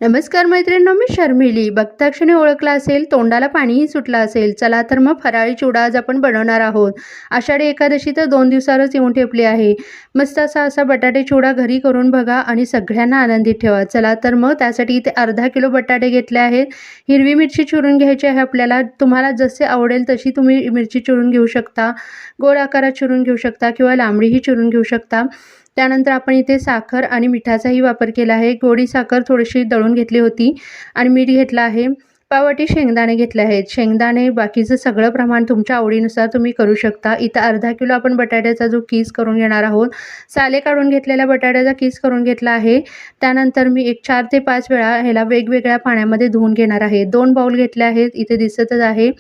नमस्कार मैत्रिणींनो, मी शर्मिली. बघताक्षणी ओळखला असेल, तोंडाला पाणीही सुटलं असेल. चला तर मग फराळी चिवडा आज आपण बनवणार आहोत. आषाढी एकादशी तर 2 दिवसावरच येऊन ठेपली आहे. मस्त असा बटाटे चिवडा घरी करून बघा आणि सगळ्यांना आनंदित ठेवा. चला तर मग त्यासाठी इथे अर्धा किलो बटाटे घेतले आहेत. हिरवी मिरची चिरून घ्यायची आहे आपल्याला. तुम्हाला जसे आवडेल तशी तुम्ही मिरची चिरून घेऊ शकता. गोल आकारात चिरून घेऊ शकता किंवा लांबडीही चिरून घेऊ शकता. त्यानंतर आपण इथे साखर आणि मिठाचाही वापर केला आहे. गोडी साखर थोडीशी दळून घेतली होती आणि मीठ घेतलं आहे. पाववाटी शेंगदाणे घेतले आहेत. शेंगदाणे बाकीचं सगळं प्रमाण तुमच्या आवडीनुसार तुम्ही करू शकता. इथं अर्धा किलो आपण बटाट्याचा जो किस करून घेणार आहोत. साले काढून घेतलेल्या बटाट्याचा किस करून घेतला आहे. त्यानंतर मी एक 4 ते 5 वेळा ह्याला वेगवेगळ्या पाण्यामध्ये धुवून घेणार आहे. 2 बाउल घेतले आहेत, इथे दिसतच आहे.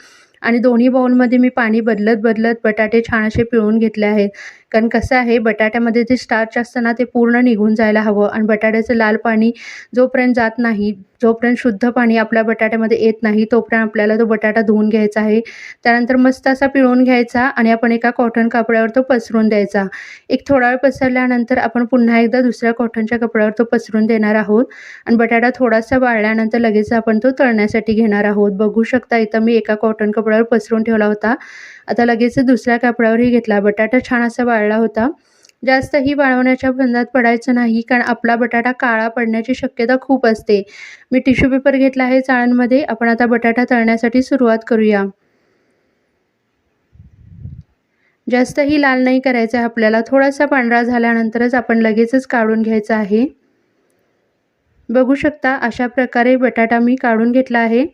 आणि दोन्ही बाउलमध्ये मी पाणी बदलत बटाटे छान असे पिळून घेतले आहेत. कारण कसं आहे, बटाट्यामध्ये जे स्टार्च असतं ना, ते पूर्ण निघून जायला हवं आणि बटाट्याचं लाल पाणी जोपर्यंत जात नाही, जोपर्यंत शुद्ध पाणी आपल्या बटाट्यामध्ये येत नाही, तोपर्यंत आपल्याला तो बटाटा धुवून घ्यायचा आहे. त्यानंतर मस्त असा पिळून घ्यायचा आणि आपण एका कॉटन कापडावर तो पसरून द्यायचा. एक थोडा वेळ पसरल्यानंतर आपण पुन्हा एकदा दुसऱ्या कॉटनच्या कपड्यावर तो पसरून देणार आहोत आणि बटाटा थोडासा वाळल्यानंतर लगेच आपण तो तळण्यासाठी घेणार आहोत. बघू शकता, इथं मी एका कॉटन कपड्यावर पसरून ठेवला होता. आता लगेच दुसऱ्या कापडावरही घेतला. बटाटा छान असा वाळला होता. जास्तही वाळवण्याच्या फंदात पडायचं नाही, कारण आपला बटाटा काळा पडण्याची शक्यता खूप असते. मी टिश्यू पेपर घेतला आहे चाळणमध्ये. आपण आता बटाटा तळण्यासाठी सुरुवात करूया. जास्तही लाल नाही करायचा आहे आपल्याला. थोडासा पांढरा झाल्यानंतरच आपण लगेचच काढून घ्यायचा आहे. बघू शकता, अशा प्रकारे बटाटा मी काढून घेतला आहे.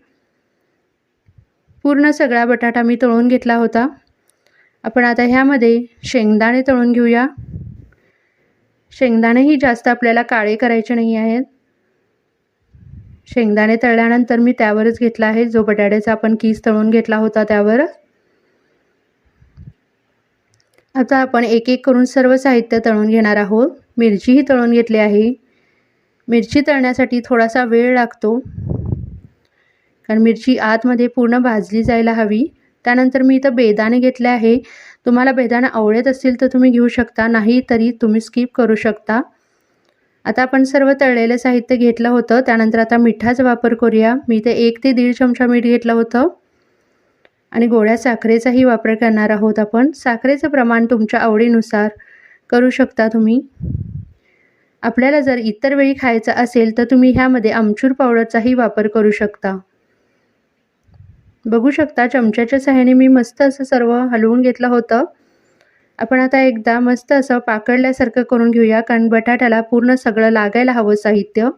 पूर्ण सगळा बटाटा मी तळून घेतला होता. आपण आता ह्यामध्ये शेंगदाणे तळून घेऊया. शेंगदाणेही जास्त आपल्याला काळे करायचे नाही आहेत. शेंगदाणे तळल्यानंतर मी त्यावरच घेतला आहे, जो बटाट्याचा आपण किस तळून घेतला होता त्यावर. आता आपण एक एक करून सर्व साहित्य तळून घेणार आहोत. मिरचीही तळून घेतली आहे. मिरची तळण्यासाठी थोडासा वेळ लागतो, कारण मिरची आतमध्ये पूर्ण भाजली जायला हवी. त्यानंतर मी इथं बेदाणे घेतले आहे. तुम्हाला बेदाणे आवडत असतील तर तुम्ही घेऊ शकता, नाही तरी तुम्ही स्किप करू शकता. आता आपण सर्व तळलेलं साहित्य घेतलं होतं. त्यानंतर आता मिठाचा वापर करूया. मी इथे 1 ते 1.5 चमचा मीठ घेतलं होतं आणि गोड्या साखरेचाही वापर करणार आहोत आपण. साखरेचं प्रमाण तुमच्या आवडीनुसार करू शकता तुम्ही. आपल्याला जर इतर वेळी खायचं असेल तर तुम्ही ह्यामध्ये आमचूर पावडरचाही वापर करू शकता. बघू शकता, चमच्याच्या सहाय्याने मी मस्त असं सर्व हलवून घेतलं होतं. आपण आता एकदा मस्त असं पाकडल्यासारखं करून घेऊया, कारण बटाट्याला पूर्ण सगळं लागायला हवं साहित्य.